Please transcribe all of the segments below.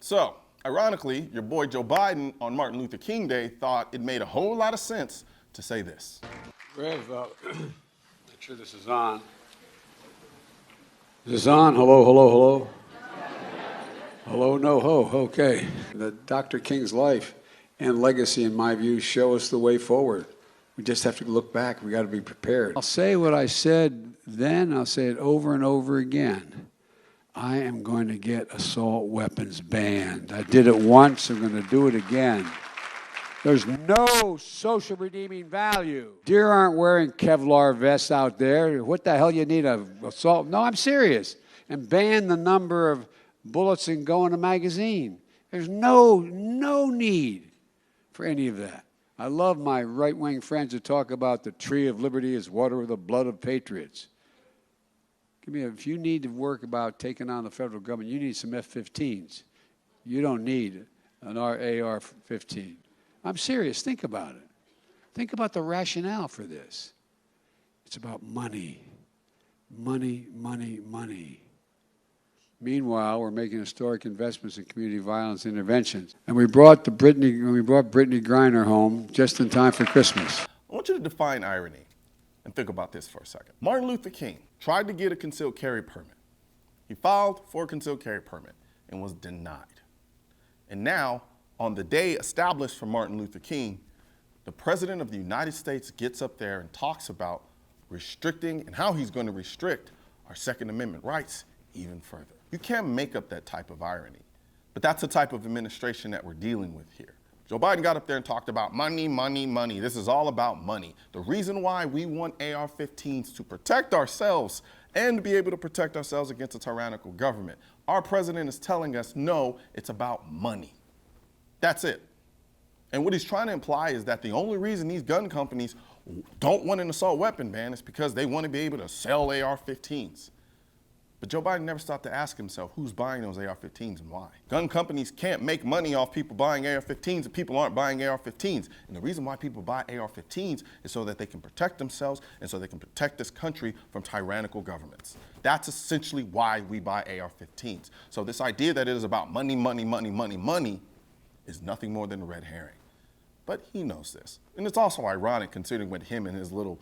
So, ironically, your boy Joe Biden on Martin Luther King Day thought it made a whole lot of sense to say this. Rev, not sure this is on. Is this on? Hello, hello, hello. Hello, no ho. Okay. Dr. King's life and legacy, in my view, show us the way forward. We just have to look back. We got to be prepared. I'll say what I said then. I'll say it over and over again. I am going to get assault weapons banned. I did it once. I'm going to do it again. There's no social redeeming value. Deer aren't wearing Kevlar vests out there. What the hell you need an assault? No, I'm serious. And ban the number of bullets that go in a magazine. There's no need for any of that. I love my right-wing friends who talk about the tree of liberty is water with the blood of patriots. If you need to work about taking on the federal government, you need some F-15s. You don't need an AR-15. I'm serious. Think about it. Think about the rationale for this. It's about money. Money, money, money. Meanwhile, we're making historic investments in community violence interventions. And we brought Brittney Griner home just in time for Christmas. I want you to define irony and think about this for a second. Martin Luther King tried to get a concealed carry permit. He filed for a concealed carry permit and was denied. And now, on the day established for Martin Luther King, the President of the United States gets up there and talks about restricting and how he's going to restrict our Second Amendment rights even further. You can't make up that type of irony, but that's the type of administration that we're dealing with here. Joe Biden got up there and talked about money, money, money. This is all about money. The reason why we want AR-15s to protect ourselves and to be able to protect ourselves against a tyrannical government. Our president is telling us, no, it's about money. That's it. And what he's trying to imply is that the only reason these gun companies don't want an assault weapon ban is because they want to be able to sell AR-15s. But Joe Biden never stopped to ask himself who's buying those AR-15s and why. Gun companies can't make money off people buying AR-15s if people aren't buying AR-15s. And the reason why people buy AR-15s is so that they can protect themselves and so they can protect this country from tyrannical governments. That's essentially why we buy AR-15s. So this idea that it is about money, money, money, money, money is nothing more than a red herring. But he knows this. And it's also ironic considering what him and his little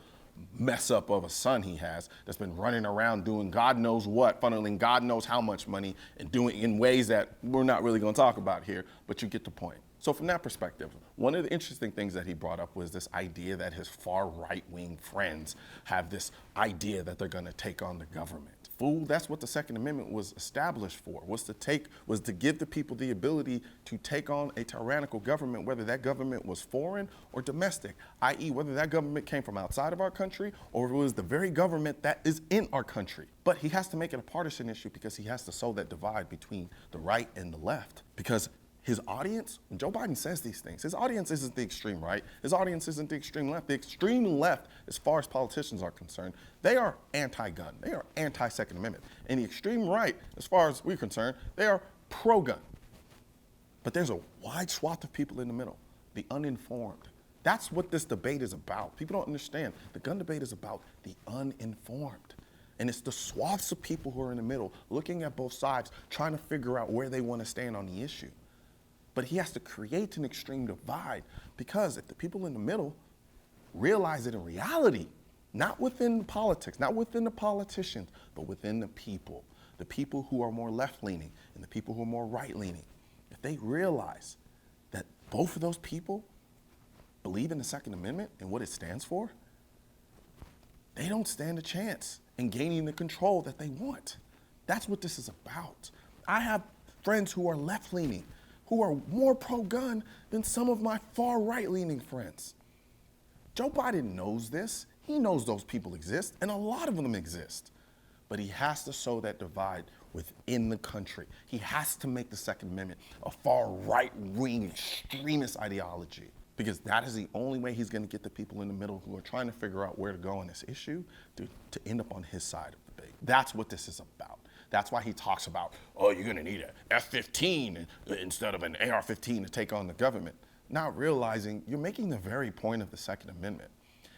mess up of a son he has that's been running around doing God knows what, funneling God knows how much money and doing in ways that we're not really going to talk about here, but you get the point. So from that perspective, one of the interesting things that he brought up was this idea that his far right-wing friends have this idea that they're going to take on the government. Fool, that's what the Second Amendment was established for, was to give the people the ability to take on a tyrannical government, whether that government was foreign or domestic, i.e. whether that government came from outside of our country or if it was the very government that is in our country. But he has to make it a partisan issue because he has to sow that divide between the right and the left. Because his audience, when Joe Biden says these things, his audience isn't the extreme right, his audience isn't the extreme left. The extreme left, as far as politicians are concerned, they are anti-gun, they are anti-Second Amendment. And the extreme right, as far as we're concerned, they are pro-gun. But there's a wide swath of people in the middle, the uninformed. That's what this debate is about. People don't understand. The gun debate is about the uninformed. And it's the swaths of people who are in the middle, looking at both sides, trying to figure out where they want to stand on the issue. But he has to create an extreme divide because if the people in the middle realize it in reality, not within politics, not within the politicians, but within the people who are more left-leaning and the people who are more right-leaning, if they realize that both of those people believe in the Second Amendment and what it stands for, they don't stand a chance in gaining the control that they want. That's what this is about. I have friends who are left-leaning, who are more pro-gun than some of my far right-leaning friends. Joe Biden knows this. He knows those people exist, and a lot of them exist. But he has to sow that divide within the country. He has to make the Second Amendment a far right-wing extremist ideology, because that is the only way he's going to get the people in the middle who are trying to figure out where to go on this issue to end up on his side of the debate. That's what this is about. That's why he talks about, oh, you're going to need an F-15 instead of an AR-15 to take on the government, not realizing you're making the very point of the Second Amendment.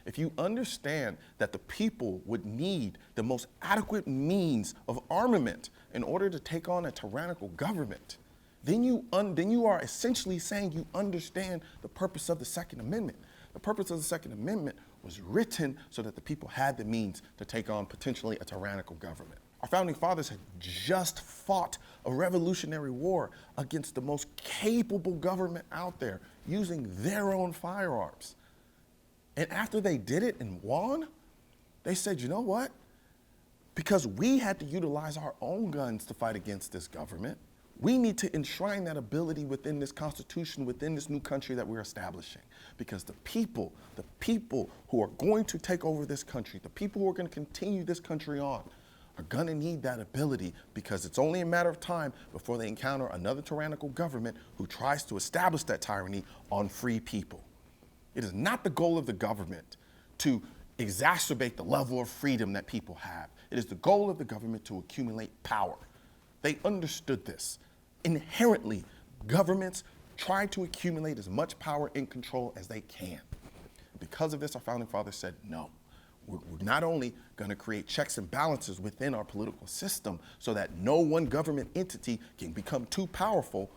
If you understand that the people would need the most adequate means of armament in order to take on a tyrannical government, then you are essentially saying you understand the purpose of the Second Amendment. The purpose of the Second Amendment was written so that the people had the means to take on potentially a tyrannical government. Our founding fathers had just fought a revolutionary war against the most capable government out there using their own firearms. And after they did it and won, they said, you know what? Because we had to utilize our own guns to fight against this government, we need to enshrine that ability within this Constitution, within this new country that we're establishing. Because the people who are going to take over this country, the people who are going to continue this country on, are going to need that ability, because it's only a matter of time before they encounter another tyrannical government who tries to establish that tyranny on free people. It is not the goal of the government to exacerbate the level of freedom that people have. It is the goal of the government to accumulate power. They understood this. Inherently, governments try to accumulate as much power and control as they can. Because of this, our founding fathers said, no, we're not only going to create checks and balances within our political system so that no one government entity can become too powerful.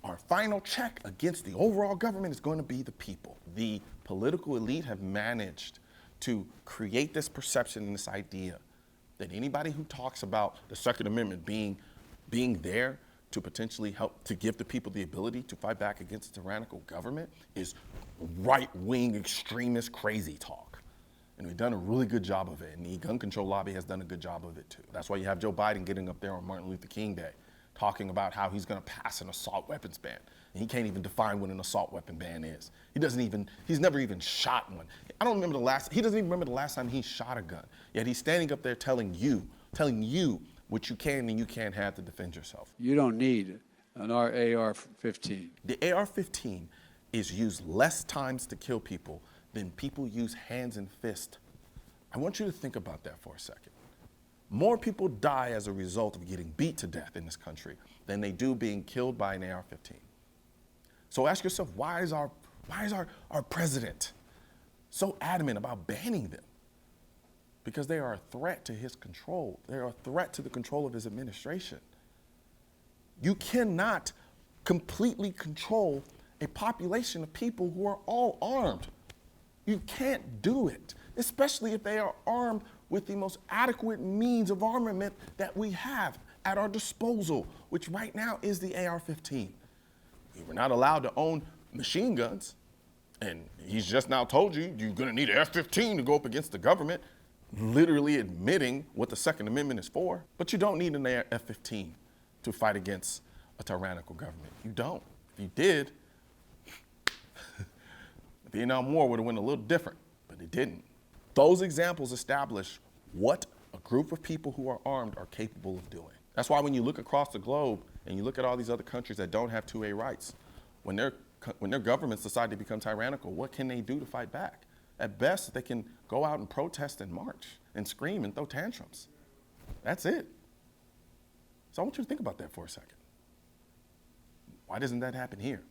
Our final check against the overall government is going to be the people. The political elite have managed to create this perception and this idea that anybody who talks about the Second Amendment being there to potentially help to give the people the ability to fight back against a tyrannical government is right-wing extremist crazy talk. And we've done a really good job of it, and the gun control lobby has done a good job of it too. That's why you have Joe Biden getting up there on Martin Luther King Day talking about how he's going to pass an assault weapons ban. And he can't even define what an assault weapon ban is. He's never even shot one. He doesn't even remember the last time he shot a gun. Yet he's standing up there telling you what you can and you can't have to defend yourself. You don't need an AR-15. The AR-15 is used less times to kill people than people use hands and fists. I want you to think about that for a second. More people die as a result of getting beat to death in this country than they do being killed by an AR-15. So ask yourself, why is our president so adamant about banning them? Because they are a threat to his control. They are a threat to the control of his administration. You cannot completely control a population of people who are all armed. You can't do it, especially if they are armed with the most adequate means of armament that we have at our disposal, which right now is the AR-15. We were not allowed to own machine guns, and he's just now told you you're gonna need an F-15 to go up against the government, literally admitting what the Second Amendment is for. But you don't need an F-15 to fight against a tyrannical government. You don't. If you did, the Vietnam War would have went a little different, but it didn't. Those examples establish what a group of people who are armed are capable of doing. That's why when you look across the globe and you look at all these other countries that don't have 2A rights, when their governments decide to become tyrannical, what can they do to fight back? At best, they can go out and protest and march and scream and throw tantrums. That's it. So I want you to think about that for a second. Why doesn't that happen here?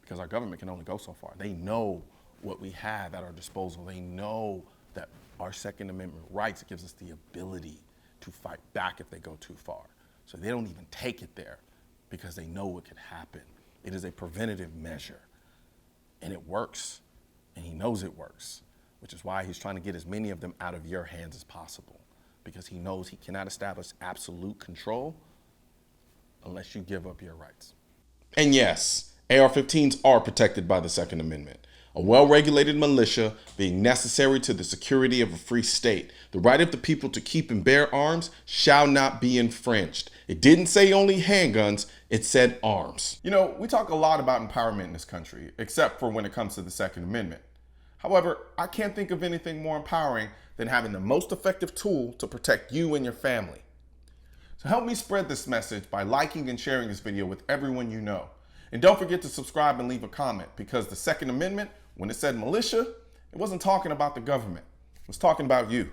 Because our government can only go so far. They know what we have at our disposal. They know that our Second Amendment rights gives us the ability to fight back if they go too far. So they don't even take it there because they know what could happen. It is a preventative measure, and it works, and he knows it works, which is why he's trying to get as many of them out of your hands as possible, because he knows he cannot establish absolute control unless you give up your rights. And yes, AR-15s are protected by the Second Amendment. A well-regulated militia being necessary to the security of a free state. The right of the people to keep and bear arms shall not be infringed. It didn't say only handguns, it said arms. You know, we talk a lot about empowerment in this country, except for when it comes to the Second Amendment. However, I can't think of anything more empowering than having the most effective tool to protect you and your family. So help me spread this message by liking and sharing this video with everyone you know. And don't forget to subscribe and leave a comment, because the Second Amendment, when it said militia, it wasn't talking about the government. It was talking about you.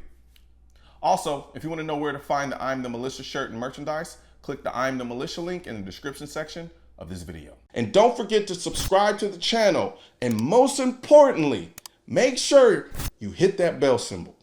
Also, if you want to know where to find the I'm the Militia shirt and merchandise, click the I'm the Militia link in the description section of this video. And don't forget to subscribe to the channel. And most importantly, make sure you hit that bell symbol.